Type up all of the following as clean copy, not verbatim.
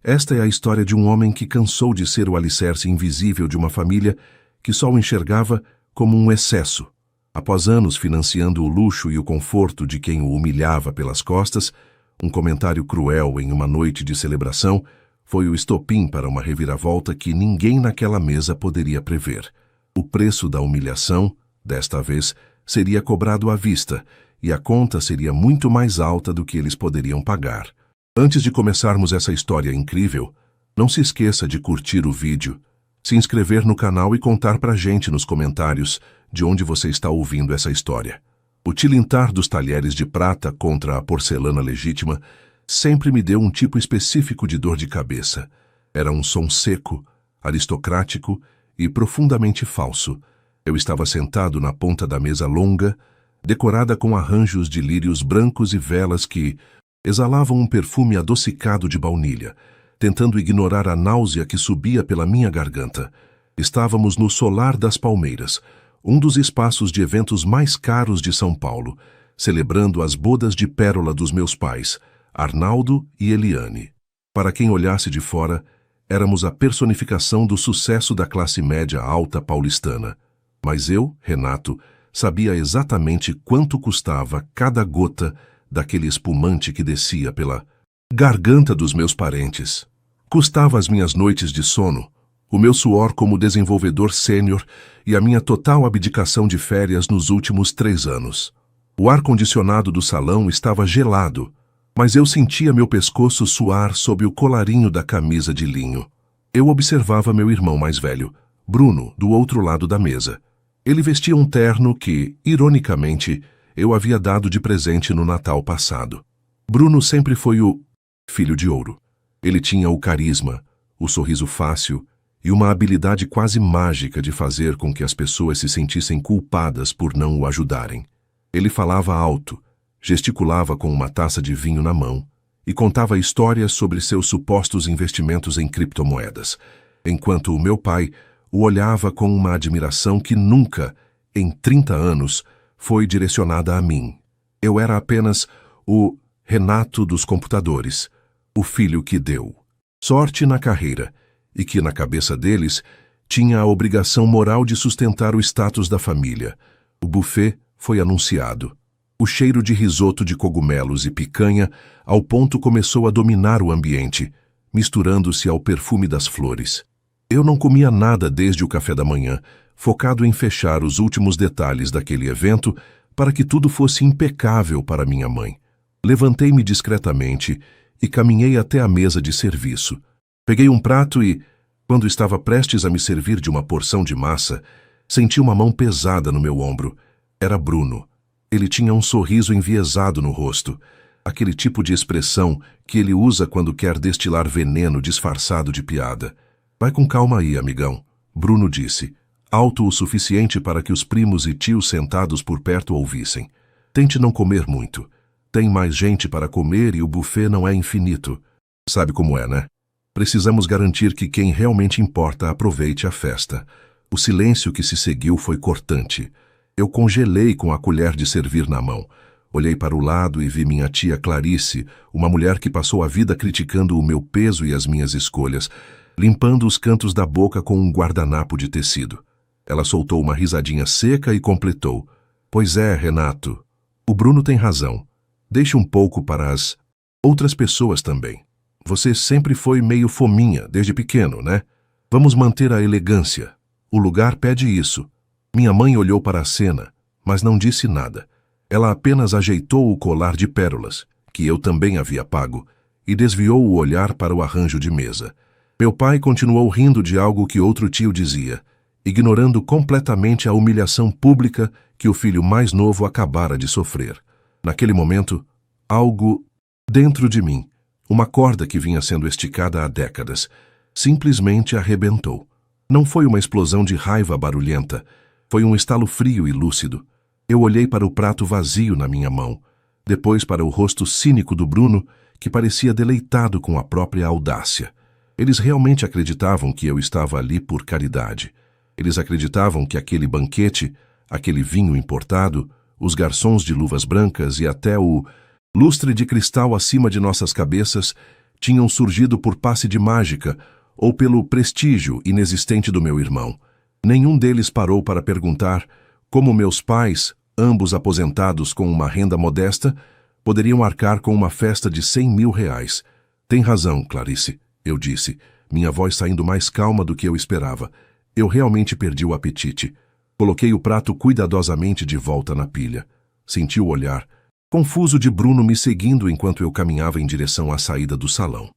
Esta é a história de um homem que cansou de ser o alicerce invisível de uma família que só o enxergava como um excesso. Após anos financiando o luxo e o conforto de quem o humilhava pelas costas, um comentário cruel em uma noite de celebração foi o estopim para uma reviravolta que ninguém naquela mesa poderia prever. O preço da humilhação, desta vez, seria cobrado à vista, e a conta seria muito mais alta do que eles poderiam pagar. Antes de começarmos essa história incrível, não se esqueça de curtir o vídeo, se inscrever no canal e contar pra gente nos comentários de onde você está ouvindo essa história. O tilintar dos talheres de prata contra a porcelana legítima sempre me deu um tipo específico de dor de cabeça. Era um som seco, aristocrático e profundamente falso. Eu estava sentado na ponta da mesa longa, decorada com arranjos de lírios brancos e velas que exalavam um perfume adocicado de baunilha, tentando ignorar a náusea que subia pela minha garganta. Estávamos no Solar das Palmeiras, um dos espaços de eventos mais caros de São Paulo, celebrando as bodas de pérola dos meus pais, Arnaldo e Eliane. Para quem olhasse de fora, éramos a personificação do sucesso da classe média alta paulistana. Mas eu, Renato, sabia exatamente quanto custava cada gota daquele espumante que descia pela garganta dos meus parentes. Custava as minhas noites de sono, o meu suor como desenvolvedor sênior e a minha total abdicação de férias nos últimos 3 anos. O ar-condicionado do salão estava gelado, mas eu sentia meu pescoço suar sob o colarinho da camisa de linho. Eu observava meu irmão mais velho, Bruno, do outro lado da mesa. Ele vestia um terno que, ironicamente, eu havia dado de presente no Natal passado. Bruno sempre foi o filho de ouro. Ele tinha o carisma, o sorriso fácil e uma habilidade quase mágica de fazer com que as pessoas se sentissem culpadas por não o ajudarem. Ele falava alto, gesticulava com uma taça de vinho na mão e contava histórias sobre seus supostos investimentos em criptomoedas, enquanto o meu pai o olhava com uma admiração que nunca, em 30 anos, foi direcionada a mim. Eu era apenas o Renato dos computadores, o filho que deu sorte na carreira e que, na cabeça deles, tinha a obrigação moral de sustentar o status da família. O buffet foi anunciado. O cheiro de risoto de cogumelos e picanha ao ponto começou a dominar o ambiente, misturando-se ao perfume das flores. Eu não comia nada desde o café da manhã, focado em fechar os últimos detalhes daquele evento para que tudo fosse impecável para minha mãe. Levantei-me discretamente e caminhei até a mesa de serviço. Peguei um prato e, quando estava prestes a me servir de uma porção de massa, senti uma mão pesada no meu ombro. Era Bruno. Ele tinha um sorriso enviesado no rosto, aquele tipo de expressão que ele usa quando quer destilar veneno disfarçado de piada. Vai com calma aí, amigão, Bruno disse, alto o suficiente para que os primos e tios sentados por perto ouvissem. Tente não comer muito. Tem mais gente para comer e o buffet não é infinito. Sabe como é, né? Precisamos garantir que quem realmente importa aproveite a festa. O silêncio que se seguiu foi cortante. Eu congelei com a colher de servir na mão. Olhei para o lado e vi minha tia Clarice, uma mulher que passou a vida criticando o meu peso e as minhas escolhas, limpando os cantos da boca com um guardanapo de tecido. Ela soltou uma risadinha seca e completou. Pois é, Renato. O Bruno tem razão. Deixe um pouco para as outras pessoas também. Você sempre foi meio fominha, desde pequeno, né? Vamos manter a elegância. O lugar pede isso. Minha mãe olhou para a cena, mas não disse nada. Ela apenas ajeitou o colar de pérolas, que eu também havia pago, e desviou o olhar para o arranjo de mesa. Meu pai continuou rindo de algo que outro tio dizia, ignorando completamente a humilhação pública que o filho mais novo acabara de sofrer. Naquele momento, algo dentro de mim, uma corda que vinha sendo esticada há décadas, simplesmente arrebentou. Não foi uma explosão de raiva barulhenta, foi um estalo frio e lúcido. Eu olhei para o prato vazio na minha mão, depois para o rosto cínico do Bruno, que parecia deleitado com a própria audácia. Eles realmente acreditavam que eu estava ali por caridade. Eles acreditavam que aquele banquete, aquele vinho importado, os garçons de luvas brancas e até o lustre de cristal acima de nossas cabeças tinham surgido por passe de mágica ou pelo prestígio inexistente do meu irmão. Nenhum deles parou para perguntar como meus pais, ambos aposentados com uma renda modesta, poderiam arcar com uma festa de 100 mil reais. Tem razão, Clarice, eu disse, minha voz saindo mais calma do que eu esperava. Eu realmente perdi o apetite. Coloquei o prato cuidadosamente de volta na pilha. Senti o olhar confuso de Bruno me seguindo enquanto eu caminhava em direção à saída do salão.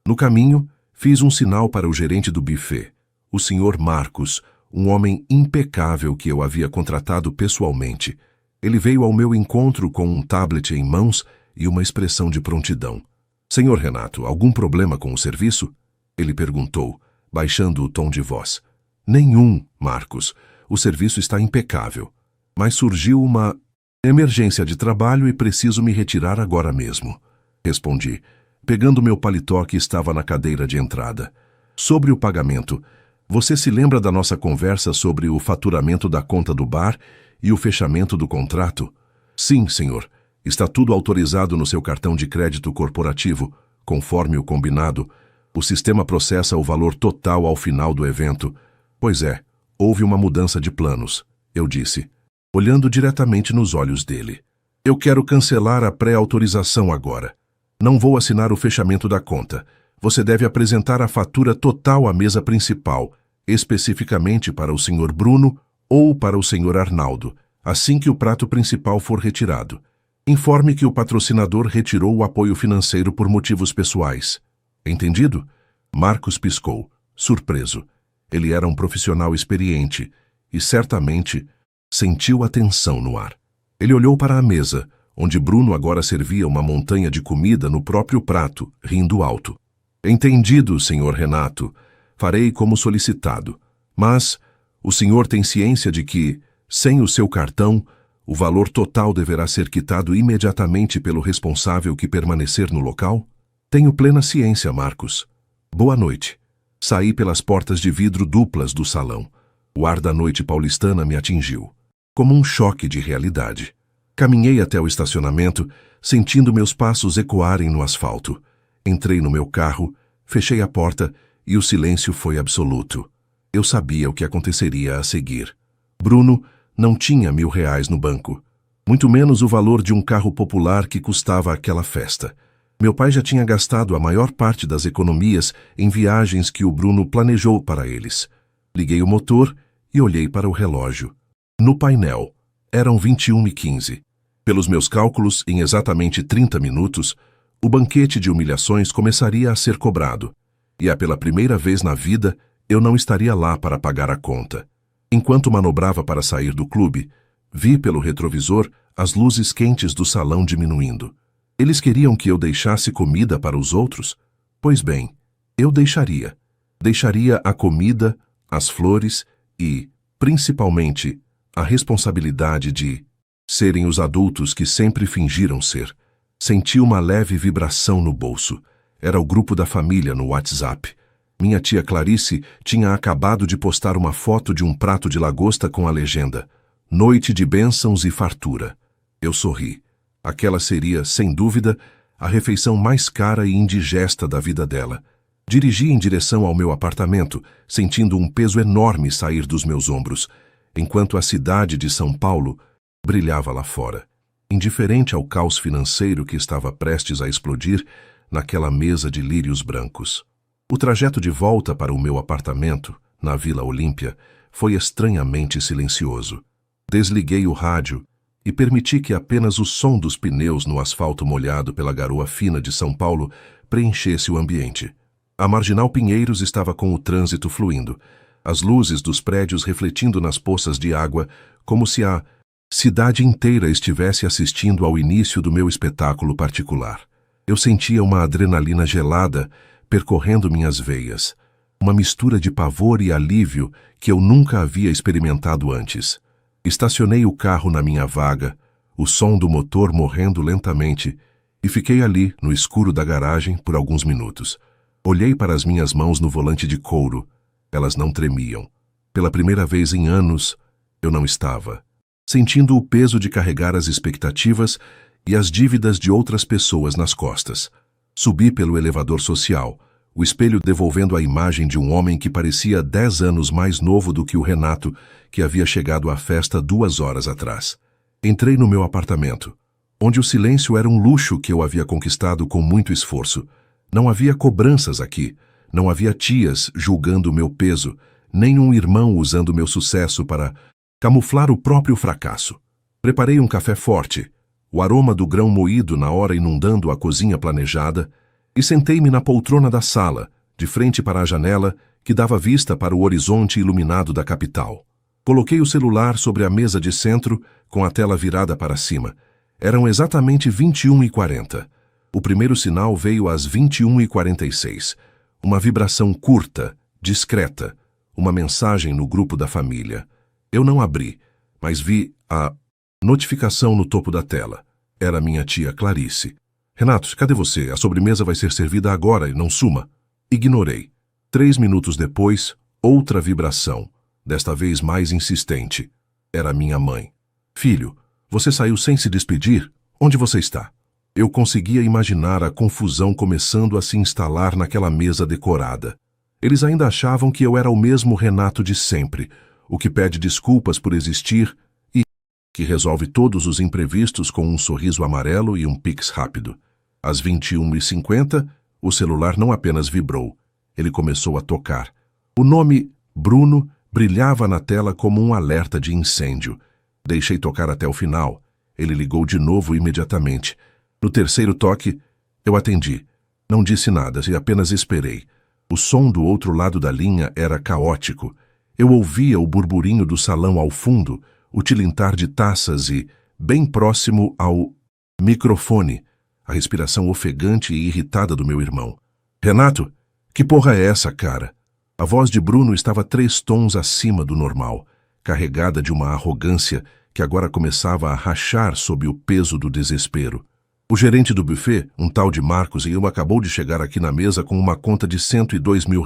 No caminho, fiz um sinal para o gerente do buffet, o Sr. Marcos, um homem impecável que eu havia contratado pessoalmente. Ele veio ao meu encontro com um tablet em mãos e uma expressão de prontidão. Senhor Renato, algum problema com o serviço? Ele perguntou, baixando o tom de voz. Nenhum, Marcos. O serviço está impecável. Mas surgiu uma emergência de trabalho e preciso me retirar agora mesmo. Respondi, pegando meu paletó que estava na cadeira de entrada. Sobre o pagamento, você se lembra da nossa conversa sobre o faturamento da conta do bar e o fechamento do contrato? Sim, senhor. Está tudo autorizado no seu cartão de crédito corporativo, conforme o combinado. O sistema processa o valor total ao final do evento. Pois é, houve uma mudança de planos, eu disse, olhando diretamente nos olhos dele. Eu quero cancelar a pré-autorização agora. Não vou assinar o fechamento da conta. Você deve apresentar a fatura total à mesa principal, especificamente para o Sr. Bruno ou para o Sr. Arnaldo, assim que o prato principal for retirado. Informe que o patrocinador retirou o apoio financeiro por motivos pessoais. Entendido? Marcos piscou, surpreso. Ele era um profissional experiente e, certamente, sentiu a tensão no ar. Ele olhou para a mesa, onde Bruno agora servia uma montanha de comida no próprio prato, rindo alto. Entendido, Sr. Renato. Farei como solicitado. Mas o senhor tem ciência de que, sem o seu cartão, o valor total deverá ser quitado imediatamente pelo responsável que permanecer no local? Tenho plena ciência, Marcos. Boa noite. Saí pelas portas de vidro duplas do salão. O ar da noite paulistana me atingiu, como um choque de realidade. Caminhei até o estacionamento, sentindo meus passos ecoarem no asfalto. Entrei no meu carro, fechei a porta e o silêncio foi absoluto. Eu sabia o que aconteceria a seguir. Bruno não tinha R$ 1.000 no banco, muito menos o valor de um carro popular que custava aquela festa. Meu pai já tinha gastado a maior parte das economias em viagens que o Bruno planejou para eles. Liguei o motor e olhei para o relógio. No painel, eram 21h15. Pelos meus cálculos, em exatamente 30 minutos, o banquete de humilhações começaria a ser cobrado. E pela primeira vez na vida, eu não estaria lá para pagar a conta. Enquanto manobrava para sair do clube, vi pelo retrovisor as luzes quentes do salão diminuindo. Eles queriam que eu deixasse comida para os outros? Pois bem, eu deixaria. Deixaria a comida, as flores e, principalmente, a responsabilidade de serem os adultos que sempre fingiram ser. Senti uma leve vibração no bolso. Era o grupo da família no WhatsApp. Minha tia Clarice tinha acabado de postar uma foto de um prato de lagosta com a legenda Noite de bênçãos e fartura. Eu sorri. Aquela seria, sem dúvida, a refeição mais cara e indigesta da vida dela. Dirigi em direção ao meu apartamento, sentindo um peso enorme sair dos meus ombros, enquanto a cidade de São Paulo brilhava lá fora, indiferente ao caos financeiro que estava prestes a explodir naquela mesa de lírios brancos. O trajeto de volta para o meu apartamento, na Vila Olímpia, foi estranhamente silencioso. Desliguei o rádio e permiti que apenas o som dos pneus no asfalto molhado pela garoa fina de São Paulo preenchesse o ambiente. A Marginal Pinheiros estava com o trânsito fluindo, as luzes dos prédios refletindo nas poças de água, como se a cidade inteira estivesse assistindo ao início do meu espetáculo particular. Eu sentia uma adrenalina gelada percorrendo minhas veias, uma mistura de pavor e alívio que eu nunca havia experimentado antes. Estacionei o carro na minha vaga, o som do motor morrendo lentamente, e fiquei ali, no escuro da garagem, por alguns minutos. Olhei para as minhas mãos no volante de couro. Elas não tremiam. Pela primeira vez em anos, eu não estava sentindo o peso de carregar as expectativas e as dívidas de outras pessoas nas costas. Subi pelo elevador social, o espelho devolvendo a imagem de um homem que parecia 10 anos mais novo do que o Renato, que havia chegado à festa 2 horas atrás. Entrei no meu apartamento, onde o silêncio era um luxo que eu havia conquistado com muito esforço. Não havia cobranças aqui, não havia tias julgando o meu peso, nem um irmão usando meu sucesso para camuflar o próprio fracasso. Preparei um café forte, o aroma do grão moído na hora inundando a cozinha planejada, e sentei-me na poltrona da sala, de frente para a janela que dava vista para o horizonte iluminado da capital. Coloquei o celular sobre a mesa de centro, com a tela virada para cima. Eram exatamente 21h40. O primeiro sinal veio às 21h46. Uma vibração curta, discreta, uma mensagem no grupo da família. Eu não abri, mas vi a notificação no topo da tela. Era minha tia Clarice. Renato, cadê você? A sobremesa vai ser servida agora e não suma. Ignorei. 3 minutos depois, outra vibração, desta vez mais insistente. Era minha mãe. Filho, você saiu sem se despedir? Onde você está? Eu conseguia imaginar a confusão começando a se instalar naquela mesa decorada. Eles ainda achavam que eu era o mesmo Renato de sempre, o que pede desculpas por existir e que resolve todos os imprevistos com um sorriso amarelo e um pix rápido. Às 21h50, o celular não apenas vibrou, ele começou a tocar. O nome Bruno brilhava na tela como um alerta de incêndio. Deixei tocar até o final. Ele ligou de novo imediatamente. No terceiro toque, eu atendi. Não disse nada e apenas esperei. O som do outro lado da linha era caótico. Eu ouvia o burburinho do salão ao fundo, o tilintar de taças e, bem próximo ao microfone, a respiração ofegante e irritada do meu irmão. Renato, que porra é essa, cara? A voz de Bruno estava 3 tons acima do normal, carregada de uma arrogância que agora começava a rachar sob o peso do desespero. O gerente do buffet, um tal de Marcos, acabou de chegar aqui na mesa com uma conta de R$102 mil.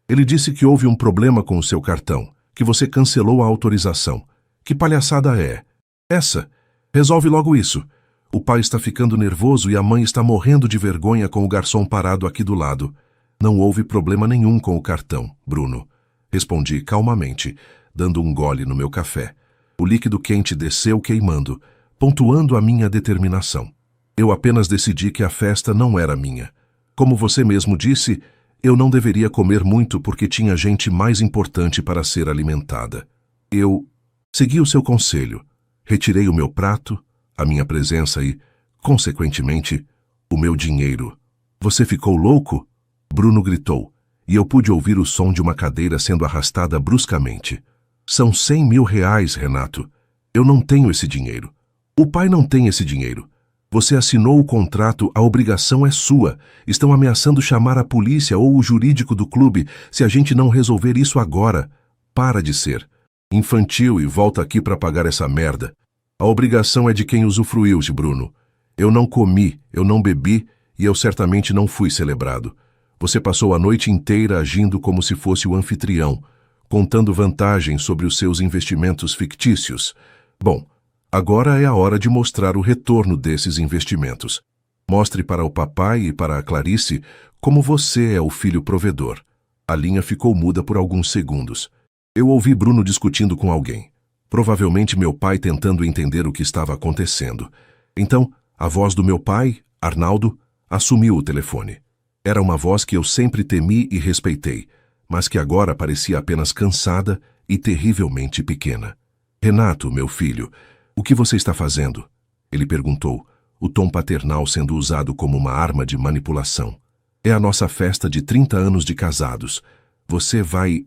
Ele disse que houve um problema com o seu cartão, que você cancelou a autorização. Que palhaçada é? Essa? Resolve logo isso. O pai está ficando nervoso e a mãe está morrendo de vergonha com o garçom parado aqui do lado. Não houve problema nenhum com o cartão, Bruno. Respondi calmamente, dando um gole no meu café. O líquido quente desceu queimando, pontuando a minha determinação. Eu apenas decidi que a festa não era minha. Como você mesmo disse, eu não deveria comer muito porque tinha gente mais importante para ser alimentada. Eu segui o seu conselho, retirei o meu prato, a minha presença e, consequentemente, o meu dinheiro. Você ficou louco? Bruno gritou, e eu pude ouvir o som de uma cadeira sendo arrastada bruscamente. São R$100 mil, Renato. Eu não tenho esse dinheiro. O pai não tem esse dinheiro. Você assinou o contrato, a obrigação é sua. Estão ameaçando chamar a polícia ou o jurídico do clube se a gente não resolver isso agora. Para de ser infantil e volta aqui para pagar essa merda. A obrigação é de quem usufruiu, Bruno. Eu não comi, eu não bebi e eu certamente não fui celebrado. Você passou a noite inteira agindo como se fosse o anfitrião, contando vantagens sobre os seus investimentos fictícios. Bom, agora é a hora de mostrar o retorno desses investimentos. Mostre para o papai e para a Clarice como você é o filho provedor. A linha ficou muda por alguns segundos. Eu ouvi Bruno discutindo com alguém. Provavelmente meu pai tentando entender o que estava acontecendo. Então, a voz do meu pai, Arnaldo, assumiu o telefone. Era uma voz que eu sempre temi e respeitei, mas que agora parecia apenas cansada e terrivelmente pequena. Renato, meu filho, o que você está fazendo? Ele perguntou, o tom paternal sendo usado como uma arma de manipulação. É a nossa festa de 30 anos de casados. Você vai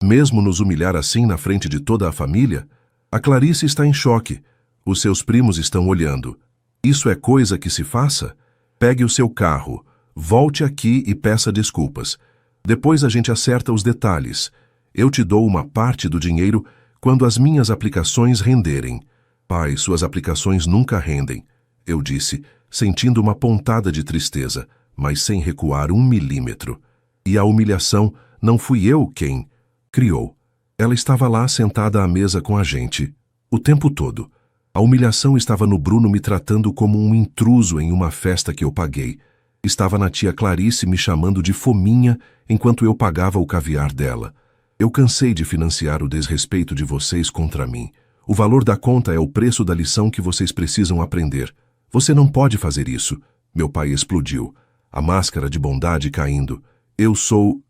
mesmo nos humilhar assim na frente de toda a família? A Clarice está em choque. Os seus primos estão olhando. Isso é coisa que se faça? Pegue o seu carro, volte aqui e peça desculpas. Depois a gente acerta os detalhes. Eu te dou uma parte do dinheiro quando as minhas aplicações renderem. Pai, suas aplicações nunca rendem, eu disse, sentindo uma pontada de tristeza, mas sem recuar 1 milímetro. E a humilhação não fui eu quem criou. Ela estava lá sentada à mesa com a gente, o tempo todo. A humilhação estava no Bruno me tratando como um intruso em uma festa que eu paguei. Estava na tia Clarice me chamando de fominha enquanto eu pagava o caviar dela. Eu cansei de financiar o desrespeito de vocês contra mim. O valor da conta é o preço da lição que vocês precisam aprender. Você não pode fazer isso. Meu pai explodiu, a máscara de bondade caindo. Eu sou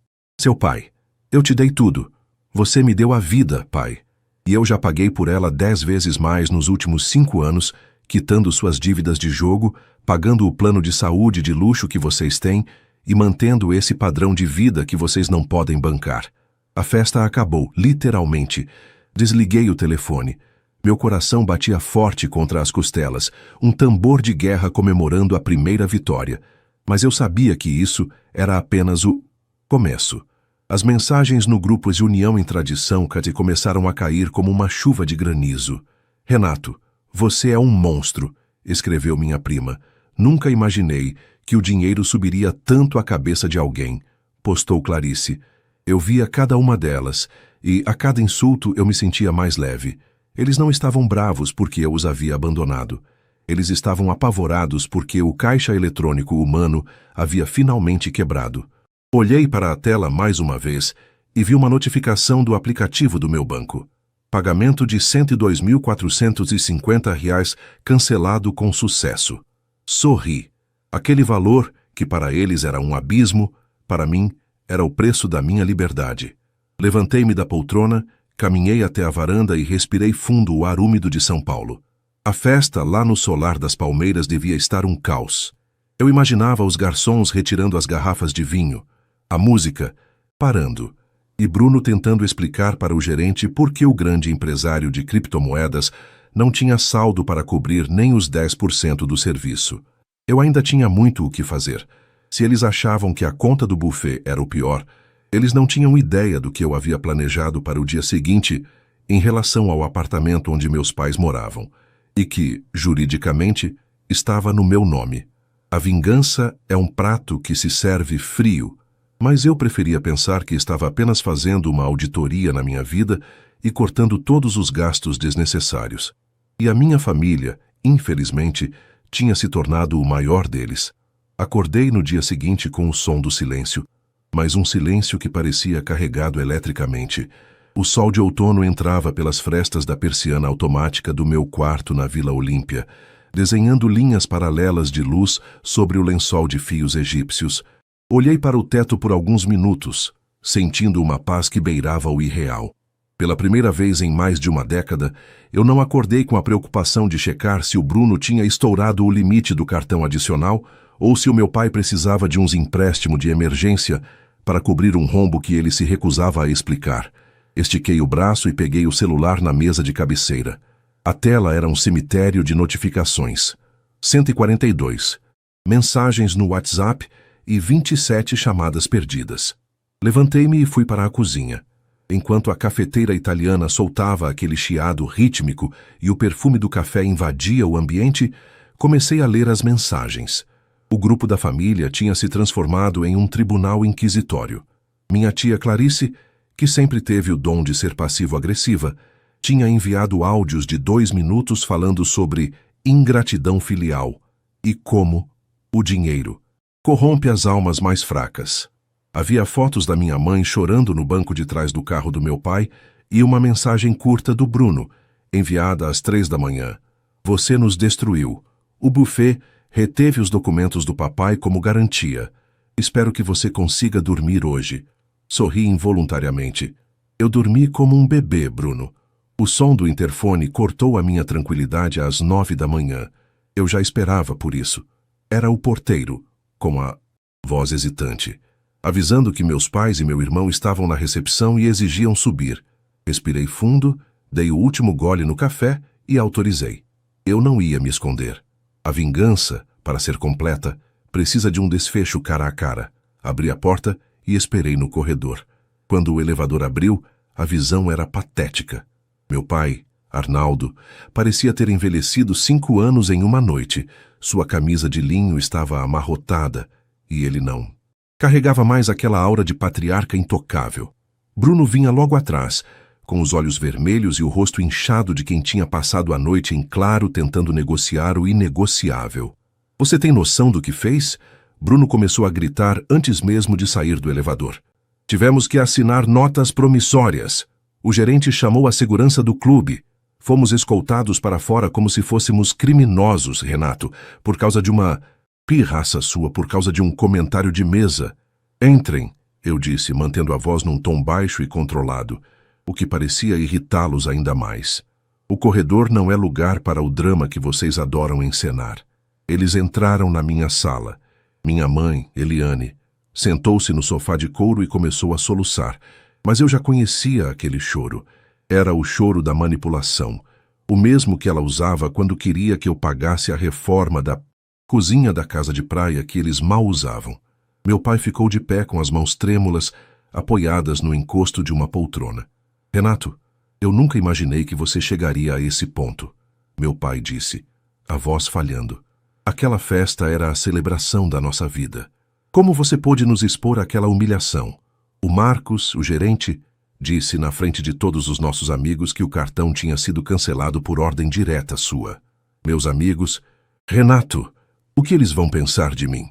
seu pai. Eu te dei tudo. Você me deu a vida, pai. E eu já paguei por ela 10 vezes mais nos últimos 5 anos, quitando suas dívidas de jogo, pagando o plano de saúde de luxo que vocês têm e mantendo esse padrão de vida que vocês não podem bancar. A festa acabou, literalmente. Desliguei o telefone. Meu coração batia forte contra as costelas, um tambor de guerra comemorando a primeira vitória. Mas eu sabia que isso era apenas o começo. As mensagens no grupo de União em Tradição começaram a cair como uma chuva de granizo. Renato, você é um monstro, escreveu minha prima. Nunca imaginei que o dinheiro subiria tanto à cabeça de alguém, postou Clarice. Eu via cada uma delas, e a cada insulto eu me sentia mais leve. Eles não estavam bravos porque eu os havia abandonado. Eles estavam apavorados porque o caixa eletrônico humano havia finalmente quebrado. Olhei para a tela mais uma vez e vi uma notificação do aplicativo do meu banco. Pagamento de R$ 102.450 cancelado com sucesso. Sorri. Aquele valor, que para eles era um abismo, para mim era o preço da minha liberdade. Levantei-me da poltrona, caminhei até a varanda e respirei fundo o ar úmido de São Paulo. A festa lá no Solar das Palmeiras devia estar um caos. Eu imaginava os garçons retirando as garrafas de vinho, a música parando, e Bruno tentando explicar para o gerente por que o grande empresário de criptomoedas não tinha saldo para cobrir nem os 10% do serviço. Eu ainda tinha muito o que fazer. Se eles achavam que a conta do buffet era o pior, eles não tinham ideia do que eu havia planejado para o dia seguinte em relação ao apartamento onde meus pais moravam, e que, juridicamente, estava no meu nome. A vingança é um prato que se serve frio, mas eu preferia pensar que estava apenas fazendo uma auditoria na minha vida e cortando todos os gastos desnecessários. E a minha família, infelizmente, tinha se tornado o maior deles. Acordei no dia seguinte com o som do silêncio, mas um silêncio que parecia carregado eletricamente. O sol de outono entrava pelas frestas da persiana automática do meu quarto na Vila Olímpia, desenhando linhas paralelas de luz sobre o lençol de fios egípcios. Olhei para o teto por alguns minutos, sentindo uma paz que beirava o irreal. Pela primeira vez em mais de uma década, eu não acordei com a preocupação de checar se o Bruno tinha estourado o limite do cartão adicional ou se o meu pai precisava de uns empréstimos de emergência para cobrir um rombo que ele se recusava a explicar. Estiquei o braço e peguei o celular na mesa de cabeceira. A tela era um cemitério de notificações. 142. Mensagens no WhatsApp e 27 chamadas perdidas. Levantei-me e fui para a cozinha. Enquanto a cafeteira italiana soltava aquele chiado rítmico e o perfume do café invadia o ambiente, comecei a ler as mensagens. O grupo da família tinha se transformado em um tribunal inquisitório. Minha tia Clarice, que sempre teve o dom de ser passivo-agressiva, tinha enviado áudios de 2 minutos falando sobre ingratidão filial e como o dinheiro corrompe as almas mais fracas. Havia fotos da minha mãe chorando no banco de trás do carro do meu pai e uma mensagem curta do Bruno, enviada às 3 da manhã. Você nos destruiu. O buffet reteve os documentos do papai como garantia. Espero que você consiga dormir hoje. Sorri involuntariamente. Eu dormi como um bebê, Bruno. O som do interfone cortou a minha tranquilidade às 9 da manhã. Eu já esperava por isso. Era o porteiro, com a voz hesitante, avisando que meus pais e meu irmão estavam na recepção e exigiam subir. Respirei fundo, dei o último gole no café e autorizei. Eu não ia me esconder. A vingança, para ser completa, precisa de um desfecho cara a cara. Abri a porta e esperei no corredor. Quando o elevador abriu, a visão era patética. Meu pai, Arnaldo, parecia ter envelhecido 5 anos em uma noite. Sua camisa de linho estava amarrotada, e ele não. Carregava mais aquela aura de patriarca intocável. Bruno vinha logo atrás, com os olhos vermelhos e o rosto inchado de quem tinha passado a noite em claro tentando negociar o inegociável. Você tem noção do que fez? Bruno começou a gritar antes mesmo de sair do elevador. Tivemos que assinar notas promissórias. O gerente chamou a segurança do clube. Fomos escoltados para fora como se fôssemos criminosos, Renato, por causa de uma pirraça sua, por causa de um comentário de mesa. Entrem, eu disse, mantendo a voz num tom baixo e controlado, o que parecia irritá-los ainda mais. O corredor não é lugar para o drama que vocês adoram encenar. Eles entraram na minha sala. Minha mãe, Eliane, sentou-se no sofá de couro e começou a soluçar, mas eu já conhecia aquele choro. Era o choro da manipulação, o mesmo que ela usava quando queria que eu pagasse a reforma da cozinha da casa de praia que eles mal usavam. Meu pai ficou de pé com as mãos trêmulas, apoiadas no encosto de uma poltrona. Renato, eu nunca imaginei que você chegaria a esse ponto, meu pai disse, a voz falhando. Aquela festa era a celebração da nossa vida. Como você pôde nos expor àquela humilhação? O Marcos, o gerente, disse na frente de todos os nossos amigos que o cartão tinha sido cancelado por ordem direta sua. Meus amigos, Renato, o que eles vão pensar de mim?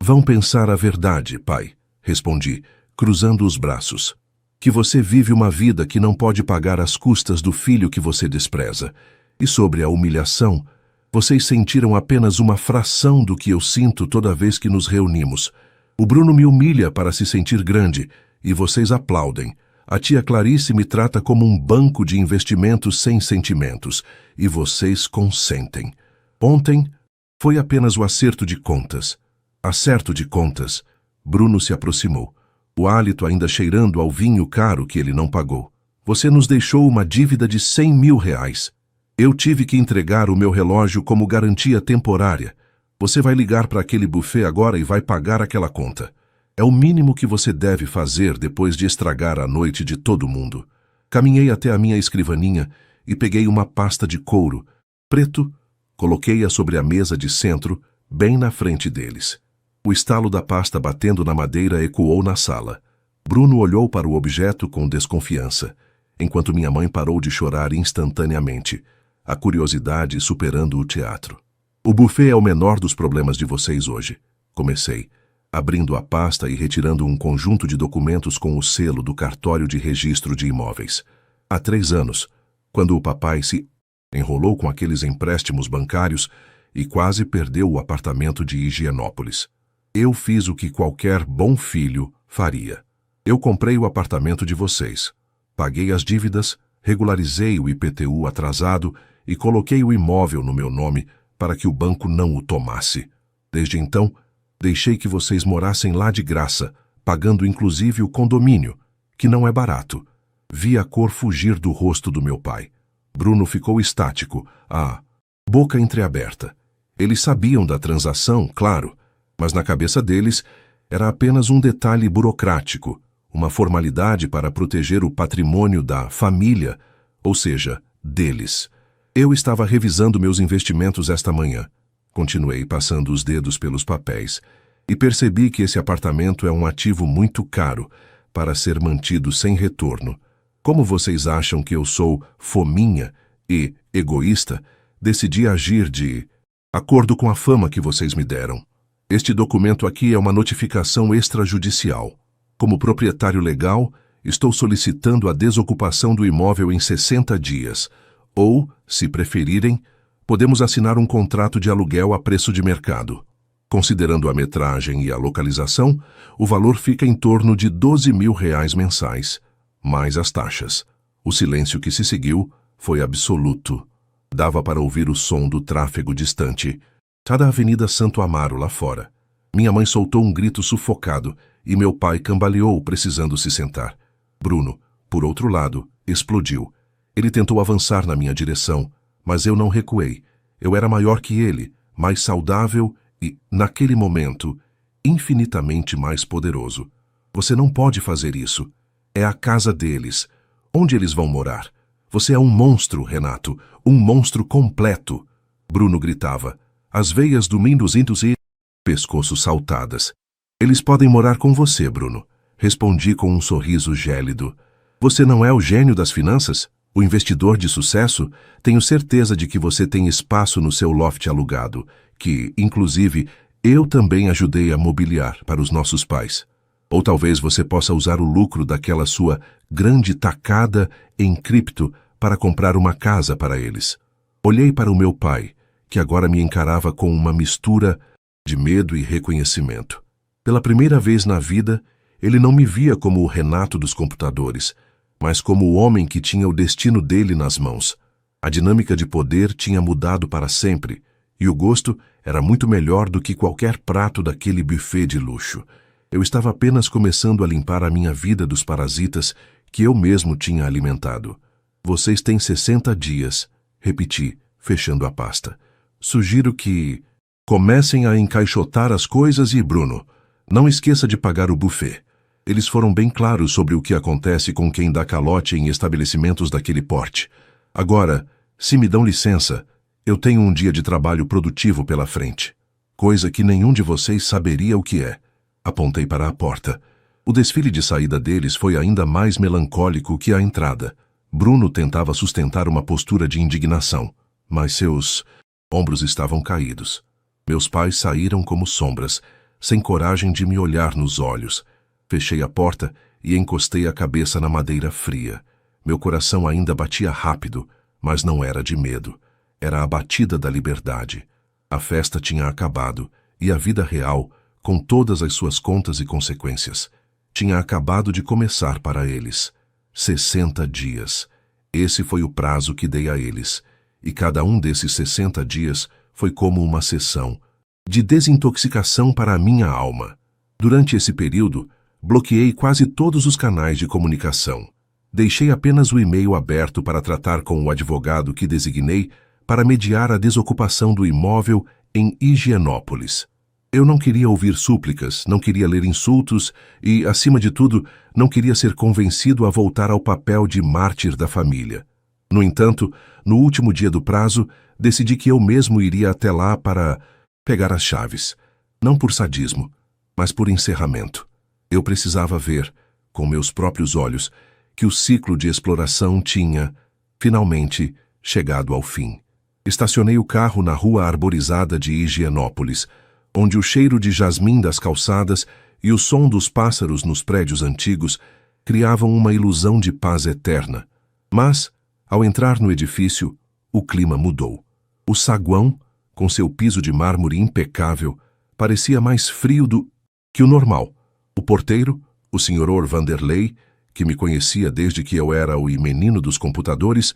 Vão pensar a verdade, pai, respondi, cruzando os braços. Que você vive uma vida que não pode pagar as custas do filho que você despreza. E sobre a humilhação, vocês sentiram apenas uma fração do que eu sinto toda vez que nos reunimos. O Bruno me humilha para se sentir grande, e vocês aplaudem. A tia Clarice me trata como um banco de investimentos sem sentimentos, e vocês consentem. Ontem foi apenas o acerto de contas. Acerto de contas. Bruno se aproximou, o hálito ainda cheirando ao vinho caro que ele não pagou. Você nos deixou uma dívida de 100 mil reais. Eu tive que entregar o meu relógio como garantia temporária. Você vai ligar para aquele buffet agora e vai pagar aquela conta. É o mínimo que você deve fazer depois de estragar a noite de todo mundo. Caminhei até a minha escrivaninha e peguei uma pasta de couro, preto, coloquei-a sobre a mesa de centro, bem na frente deles. O estalo da pasta batendo na madeira ecoou na sala. Bruno olhou para o objeto com desconfiança, enquanto minha mãe parou de chorar instantaneamente, a curiosidade superando o teatro. O buffet é o menor dos problemas de vocês hoje, comecei, abrindo a pasta e retirando um conjunto de documentos com o selo do cartório de registro de imóveis. Há 3 anos, quando o papai se enrolou com aqueles empréstimos bancários e quase perdeu o apartamento de Higienópolis. Eu fiz o que qualquer bom filho faria. Eu comprei o apartamento de vocês, paguei as dívidas, regularizei o IPTU atrasado e coloquei o imóvel no meu nome para que o banco não o tomasse. Desde então, deixei que vocês morassem lá de graça, pagando inclusive o condomínio, que não é barato. Vi a cor fugir do rosto do meu pai. Bruno ficou estático, a boca entreaberta. Eles sabiam da transação, claro, mas na cabeça deles era apenas um detalhe burocrático, uma formalidade para proteger o patrimônio da família, ou seja, deles. Eu estava revisando meus investimentos esta manhã. Continuei passando os dedos pelos papéis e percebi que esse apartamento é um ativo muito caro para ser mantido sem retorno. Como vocês acham que eu sou fominha e egoísta, decidi agir de acordo com a fama que vocês me deram. Este documento aqui é uma notificação extrajudicial. Como proprietário legal, estou solicitando a desocupação do imóvel em 60 dias, ou, se preferirem, podemos assinar um contrato de aluguel a preço de mercado. Considerando a metragem e a localização, o valor fica em torno de 12 mil reais mensais, mais as taxas. O silêncio que se seguiu foi absoluto. Dava para ouvir o som do tráfego distante, da Avenida Santo Amaro lá fora. Minha mãe soltou um grito sufocado e meu pai cambaleou, precisando se sentar. Bruno, por outro lado, explodiu. Ele tentou avançar na minha direção, mas eu não recuei. Eu era maior que ele, mais saudável e, naquele momento, infinitamente mais poderoso. Você não pode fazer isso. É a casa deles. Onde eles vão morar? Você é um monstro, Renato. Um monstro completo. Bruno gritava. As veias do Minduzintos e pescoço saltadas. Eles podem morar com você, Bruno. Respondi com um sorriso gélido. Você não é o gênio das finanças? O investidor de sucesso? Tenho certeza de que você tem espaço no seu loft alugado, que, inclusive, Eu também ajudei a mobiliar para os nossos pais. Ou talvez você possa usar o lucro daquela sua grande tacada em cripto para comprar uma casa para eles. Olhei para o meu pai, que agora me encarava com uma mistura de medo e reconhecimento. Pela primeira vez na vida, ele não me via como o Renato dos computadores, mas como o homem que tinha o destino dele nas mãos. A dinâmica de poder tinha mudado para sempre, e o gosto era muito melhor do que qualquer prato daquele buffet de luxo. Eu estava apenas começando a limpar a minha vida dos parasitas que eu mesmo tinha alimentado. Vocês têm 60 dias, repeti, fechando a pasta. Sugiro que comecem a encaixotar as coisas e, Bruno, não esqueça de pagar o buffet. Eles foram bem claros sobre o que acontece com quem dá calote em estabelecimentos daquele porte. Agora, se me dão licença, eu tenho um dia de trabalho produtivo pela frente. Coisa que nenhum de vocês saberia o que é. Apontei para a porta. O desfile de saída deles foi ainda mais melancólico que a entrada. Bruno tentava sustentar uma postura de indignação, mas seus ombros estavam caídos. Meus pais saíram como sombras, sem coragem de me olhar nos olhos. Fechei a porta e encostei a cabeça na madeira fria. Meu coração ainda batia rápido, mas não era de medo. Era a batida da liberdade. A festa tinha acabado e a vida real, com todas as suas contas e consequências, tinha acabado de começar para eles. 60 dias. Esse foi o prazo que dei a eles, e cada um desses 60 dias foi como uma sessão de desintoxicação para a minha alma. Durante esse período, bloqueei quase todos os canais de comunicação. Deixei apenas o e-mail aberto para tratar com o advogado que designei para mediar a desocupação do imóvel em Higienópolis. Eu não queria ouvir súplicas, não queria ler insultos e, acima de tudo, não queria ser convencido a voltar ao papel de mártir da família. No entanto, no último dia do prazo, decidi que eu mesmo iria até lá para pegar as chaves. Não por sadismo, mas por encerramento. Eu precisava ver, com meus próprios olhos, que o ciclo de exploração tinha, finalmente, chegado ao fim. Estacionei o carro na rua arborizada de Higienópolis, onde o cheiro de jasmim das calçadas e o som dos pássaros nos prédios antigos criavam uma ilusão de paz eterna. Mas, ao entrar no edifício, o clima mudou. O saguão, com seu piso de mármore impecável, parecia mais frio que o normal. O porteiro, o Sr. Vanderlei, que me conhecia desde que eu era o menino dos computadores,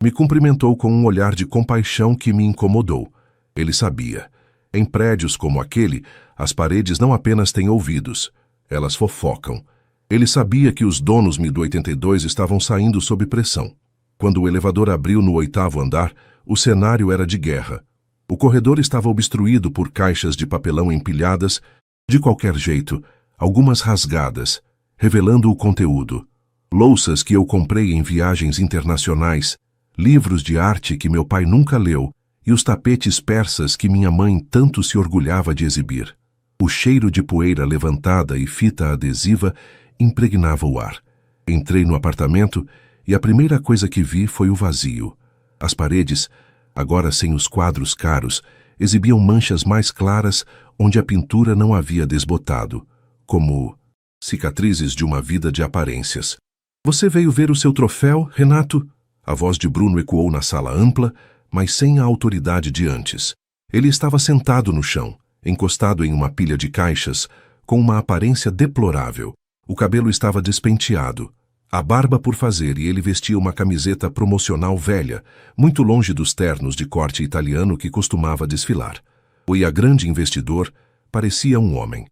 me cumprimentou com um olhar de compaixão que me incomodou. Ele sabia. Em prédios como aquele, as paredes não apenas têm ouvidos, elas fofocam. Ele sabia que os donos do 82 estavam saindo sob pressão. Quando o elevador abriu no 8º andar, o cenário era de guerra. O corredor estava obstruído por caixas de papelão empilhadas, de qualquer jeito, algumas rasgadas, revelando o conteúdo. Louças que eu comprei em viagens internacionais, livros de arte que meu pai nunca leu, e os tapetes persas que minha mãe tanto se orgulhava de exibir. O cheiro de poeira levantada e fita adesiva impregnava o ar. Entrei no apartamento e a primeira coisa que vi foi o vazio. As paredes, agora sem os quadros caros, exibiam manchas mais claras onde a pintura não havia desbotado, como cicatrizes de uma vida de aparências. "Você veio ver o seu troféu, Renato?" A voz de Bruno ecoou na sala ampla, mas sem a autoridade de antes. Ele estava sentado no chão, encostado em uma pilha de caixas, com uma aparência deplorável. O cabelo estava despenteado, a barba por fazer e ele vestia uma camiseta promocional velha, muito longe dos ternos de corte italiano que costumava desfilar. O grande investidor parecia um homem,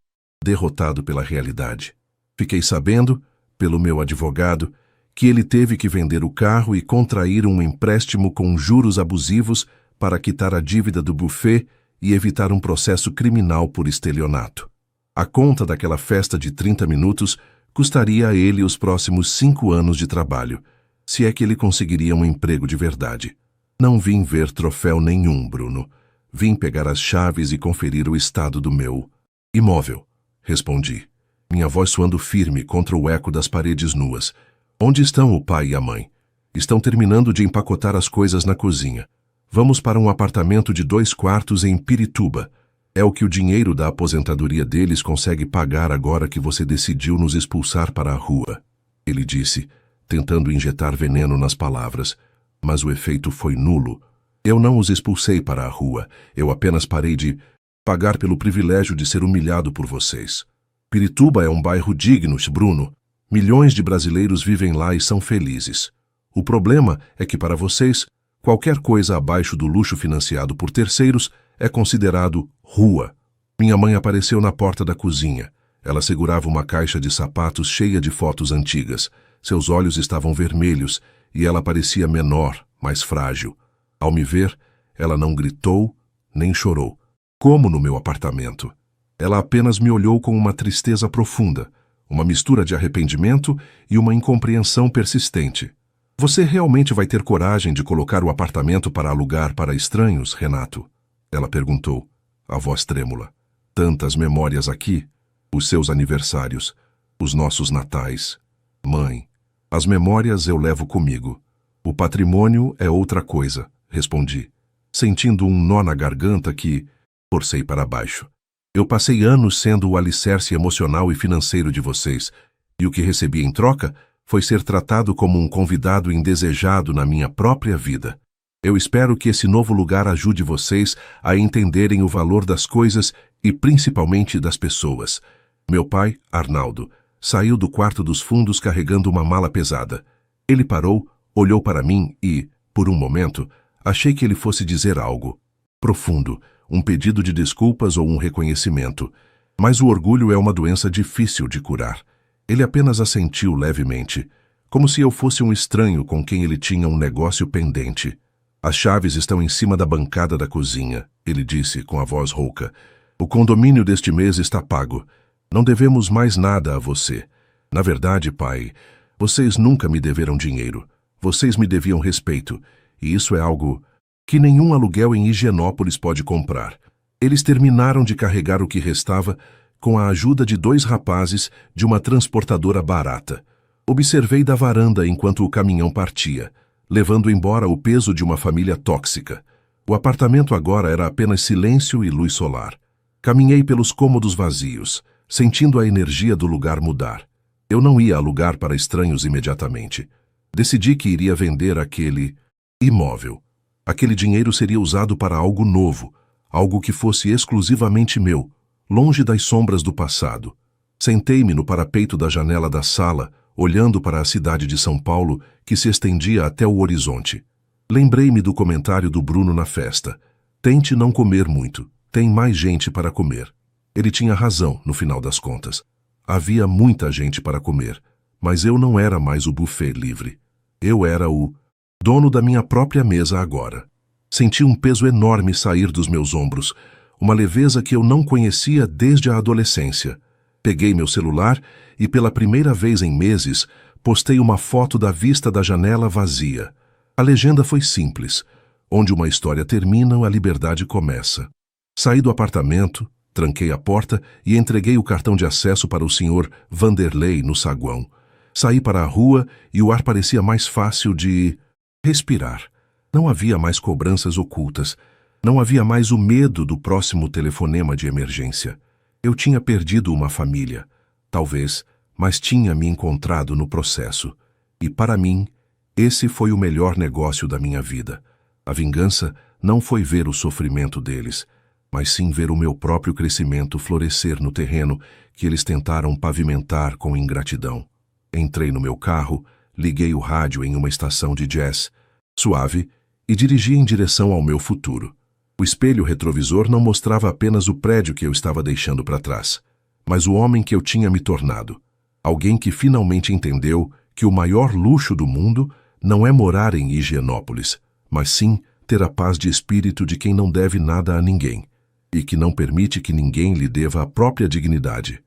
derrotado pela realidade. Fiquei sabendo, pelo meu advogado, que ele teve que vender o carro e contrair um empréstimo com juros abusivos para quitar a dívida do buffet e evitar um processo criminal por estelionato. A conta daquela festa de 30 minutos custaria a ele os próximos 5 anos de trabalho, se é que ele conseguiria um emprego de verdade. Não vim ver troféu nenhum, Bruno. Vim pegar as chaves e conferir o estado do meu imóvel, respondi, minha voz soando firme contra o eco das paredes nuas. Onde estão o pai e a mãe? Estão terminando de empacotar as coisas na cozinha. Vamos para um apartamento de 2 quartos em Pirituba. É o que o dinheiro da aposentadoria deles consegue pagar agora que você decidiu nos expulsar para a rua. Ele disse, tentando injetar veneno nas palavras, mas o efeito foi nulo. Eu não os expulsei para a rua, eu apenas parei de pagar pelo privilégio de ser humilhado por vocês. Pirituba é um bairro digno, Bruno. Milhões de brasileiros vivem lá e são felizes. O problema é que para vocês, qualquer coisa abaixo do luxo financiado por terceiros é considerado rua. Minha mãe apareceu na porta da cozinha. Ela segurava uma caixa de sapatos cheia de fotos antigas. Seus olhos estavam vermelhos e ela parecia menor, mais frágil. Ao me ver, ela não gritou, nem chorou, como no meu apartamento. Ela apenas me olhou com uma tristeza profunda, uma mistura de arrependimento e uma incompreensão persistente. Você realmente vai ter coragem de colocar o apartamento para alugar para estranhos, Renato? Ela perguntou, a voz trêmula. Tantas memórias aqui, os seus aniversários, os nossos natais. Mãe, as memórias eu levo comigo. O patrimônio é outra coisa, respondi, sentindo um nó na garganta que forcei para baixo. Eu passei anos sendo o alicerce emocional e financeiro de vocês, e o que recebi em troca foi ser tratado como um convidado indesejado na minha própria vida. Eu espero que esse novo lugar ajude vocês a entenderem o valor das coisas e principalmente das pessoas. Meu pai, Arnaldo, saiu do quarto dos fundos carregando uma mala pesada. Ele parou, olhou para mim e, por um momento, achei que ele fosse dizer algo profundo, um pedido de desculpas ou um reconhecimento. Mas o orgulho é uma doença difícil de curar. Ele apenas assentiu levemente, como se eu fosse um estranho com quem ele tinha um negócio pendente. As chaves estão em cima da bancada da cozinha, ele disse com a voz rouca. O condomínio deste mês está pago. Não devemos mais nada a você. Na verdade, pai, vocês nunca me deveram dinheiro. Vocês me deviam respeito, e isso é algo que nenhum aluguel em Higienópolis pode comprar. Eles terminaram de carregar o que restava com a ajuda de 2 rapazes de uma transportadora barata. Observei da varanda enquanto o caminhão partia, levando embora o peso de uma família tóxica. O apartamento agora era apenas silêncio e luz solar. Caminhei pelos cômodos vazios, sentindo a energia do lugar mudar. Eu não ia alugar para estranhos imediatamente. Decidi que iria vender aquele imóvel. Aquele dinheiro seria usado para algo novo, algo que fosse exclusivamente meu, longe das sombras do passado. Sentei-me no parapeito da janela da sala, olhando para a cidade de São Paulo, que se estendia até o horizonte. Lembrei-me do comentário do Bruno na festa. Tente não comer muito, tem mais gente para comer. Ele tinha razão, no final das contas. Havia muita gente para comer, mas eu não era mais o buffet livre. Eu era o dono da minha própria mesa agora. Senti um peso enorme sair dos meus ombros, uma leveza que eu não conhecia desde a adolescência. Peguei meu celular e, pela primeira vez em meses, postei uma foto da vista da janela vazia. A legenda foi simples. Onde uma história termina, a liberdade começa. Saí do apartamento, tranquei a porta e entreguei o cartão de acesso para o Sr. Vanderlei no saguão. Saí para a rua e o ar parecia mais fácil de respirar. Não havia mais cobranças ocultas. Não havia mais o medo do próximo telefonema de emergência. Eu tinha perdido uma família, talvez, mas tinha me encontrado no processo. E para mim, esse foi o melhor negócio da minha vida. A vingança não foi ver o sofrimento deles, mas sim ver o meu próprio crescimento florescer no terreno que eles tentaram pavimentar com ingratidão. Entrei no meu carro, liguei o rádio em uma estação de jazz, suave, e dirigi em direção ao meu futuro. O espelho retrovisor não mostrava apenas o prédio que eu estava deixando para trás, mas o homem que eu tinha me tornado. Alguém que finalmente entendeu que o maior luxo do mundo não é morar em Higienópolis, mas sim ter a paz de espírito de quem não deve nada a ninguém, e que não permite que ninguém lhe deva a própria dignidade.